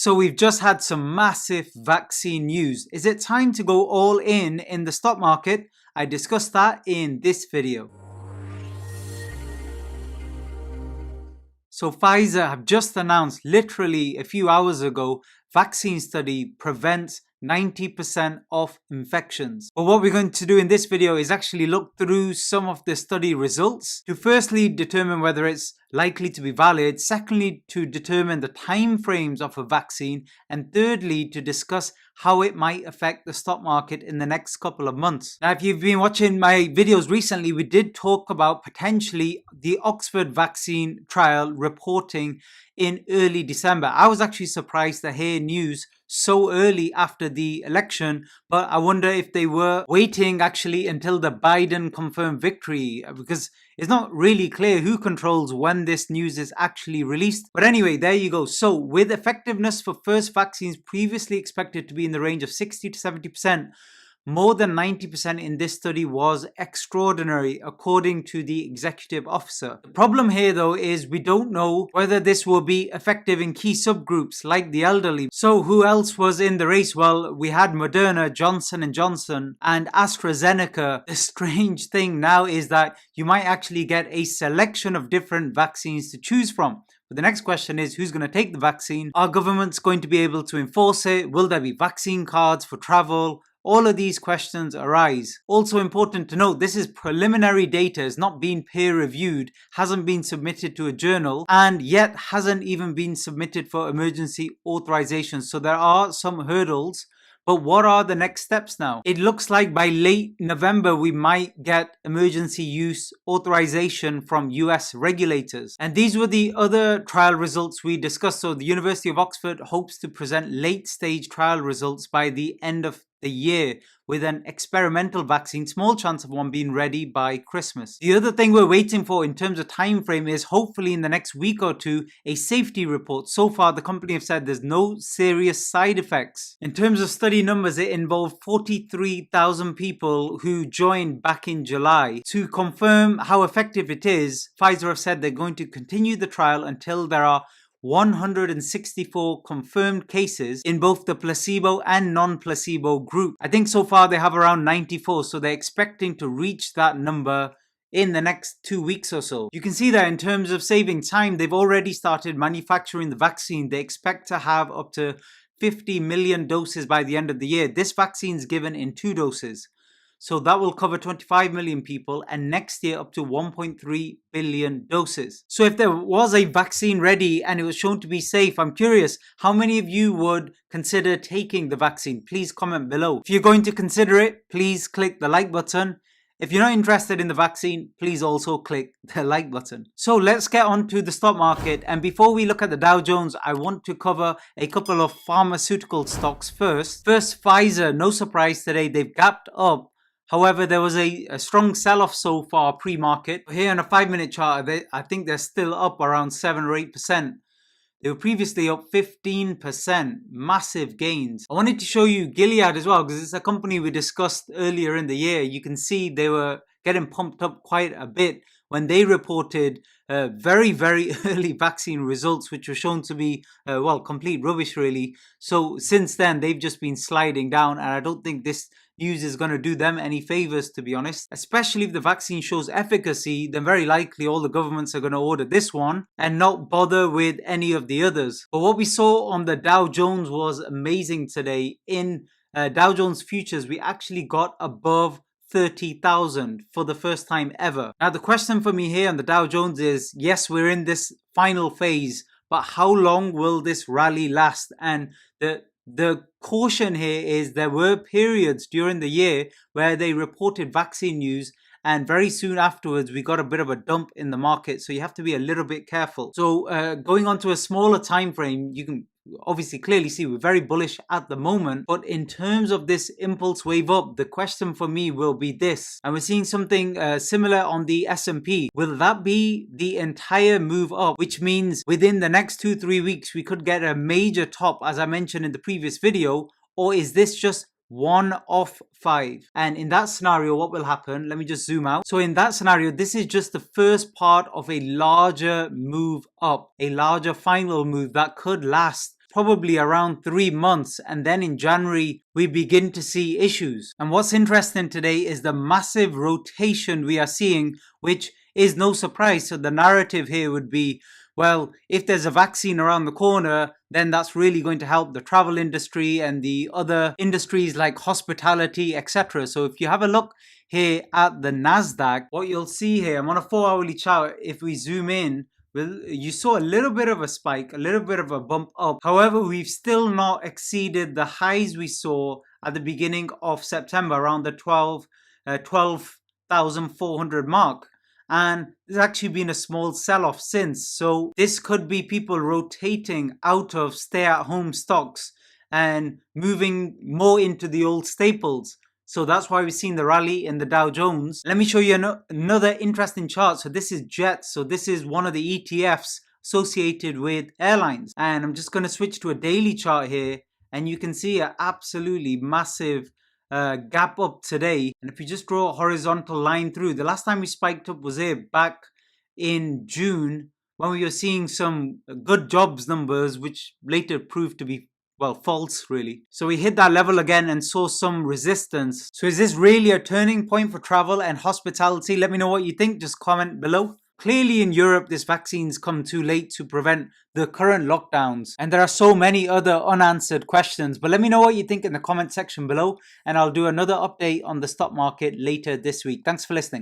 So we've just had some massive vaccine news. Is it time to go all in the stock market? I discussed that in this video. So Pfizer have just announced literally a few hours ago, vaccine study prevents 90% of infections. But what we're going to do in this video is actually look through some of the study results to firstly determine whether it's likely to be valid, secondly to determine the time frames of a vaccine, and thirdly to discuss how it might affect the stock market in the next couple of months. Now, if you've been watching my videos recently, we did talk about potentially the Oxford vaccine trial reporting in early December. I was actually surprised to hear news so early after the election, but I wonder if they were waiting actually until the Biden confirmed victory, because it's not really clear who controls when this news is actually released. But anyway, there you go. So with effectiveness for first vaccines previously expected to be in the range of 60 to 70%, more than 90% in this study was extraordinary, according to the executive officer. The problem here, though, is we don't know whether this will be effective in key subgroups like the elderly. So who else was in the race? Well, we had Moderna, Johnson & Johnson, and AstraZeneca. The strange thing now is that you might actually get a selection of different vaccines to choose from. But the next question is, who's going to take the vaccine? Are governments going to be able to enforce it? Will there be vaccine cards for travel? All of these questions arise. Also important to note, this is preliminary data, it's not been peer reviewed, hasn't been submitted to a journal, and yet hasn't even been submitted for emergency authorization. So there are some hurdles. But what are the next steps now? It looks like by late November, we might get emergency use authorization from US regulators. And these were the other trial results we discussed. So the University of Oxford hopes to present late stage trial results by the end of the year with an experimental vaccine, small chance of one being ready by Christmas. The other thing we're waiting for in terms of time frame is hopefully in the next week or two, a safety report. So far, the company have said there's no serious side effects. In terms of study numbers, it involved 43,000 people who joined back in July. To confirm how effective it is, Pfizer have said they're going to continue the trial until there are 164 confirmed cases in both the placebo and non-placebo group. I think so far they have around 94, so they're expecting to reach that number in the next 2 weeks or so. You can see that in terms of saving time, they've already started manufacturing the vaccine. They expect to have up to 50 million doses by the end of the year. This vaccine is given in 2 doses. So that will cover 25 million people, and next year up to 1.3 billion doses. So if there was a vaccine ready and it was shown to be safe, I'm curious, how many of you would consider taking the vaccine? Please comment below. If you're going to consider it, please click the like button. If you're not interested in the vaccine, please also click the like button. So let's get on to the stock market. And before we look at the Dow Jones, I want to cover a couple of pharmaceutical stocks first. First, Pfizer, no surprise today, they've gapped up. However, there was a strong sell-off so far pre-market. Here on a 5-minute chart, I think they're still up around 7 or 8%. They were previously up 15%, massive gains. I wanted to show you Gilead as well, because it's a company we discussed earlier in the year. You can see they were getting pumped up quite a bit when they reported very, very early vaccine results, which were shown to be, well, complete rubbish, really. So since then, they've just been sliding down, and I don't think this news is going to do them any favors, to be honest. Especially if the vaccine shows efficacy, then very likely all the governments are going to order this one and not bother with any of the others. But what we saw on the Dow Jones was amazing today. In Dow Jones futures, we actually got above 30,000 for the first time ever. Now the question for me here on the Dow Jones is, yes, we're in this final phase, but how long will this rally last? And the caution here is there were periods during the year where they reported vaccine news, and very soon afterwards we got a bit of a dump in the market, so you have to be a little bit careful. So going on to a smaller time frame, you can obviously clearly see we're very bullish at the moment, but in terms of this impulse wave up, the question for me will be this, and we're seeing something similar on the S&P. Will that be the entire move up, which means within the next 2-3 weeks we could get a major top, as I mentioned in the previous video, or is this just 1 of 5? And in that scenario, what will happen? Let me just zoom out. So in that scenario, this is just the first part of a larger move up, a larger final move that could last probably around 3 months, and then in January we begin to see issues. And what's interesting today is the massive rotation we are seeing, which is no surprise. So the narrative here would be, well, if there's a vaccine around the corner, then that's really going to help the travel industry and the other industries like hospitality, etc. So if you have a look here at the Nasdaq, what you'll see here, I'm on a 4-hourly chart. If we zoom in, well, you saw a little bit of a spike, a little bit of a bump up. However, we've still not exceeded the highs we saw at the beginning of September, around the 12,400 mark. And there's actually been a small sell-off since. So this could be people rotating out of stay-at-home stocks and moving more into the old staples. So that's why we've seen the rally in the Dow Jones. Let me show you another interesting chart. So this is JET. So this is one of the ETFs associated with airlines. And I'm just going to switch to a daily chart here. And you can see an absolutely massive gap up today. And if you just draw a horizontal line through, the last time we spiked up was here back in June when we were seeing some good jobs numbers, which later proved to be, well, false really. So we hit that level again and saw some resistance. So is this really a turning point for travel and hospitality? Let me know what you think. Just comment below. Clearly in Europe, this vaccine's come too late to prevent the current lockdowns. And there are so many other unanswered questions. But let me know what you think in the comment section below. And I'll do another update on the stock market later this week. Thanks for listening.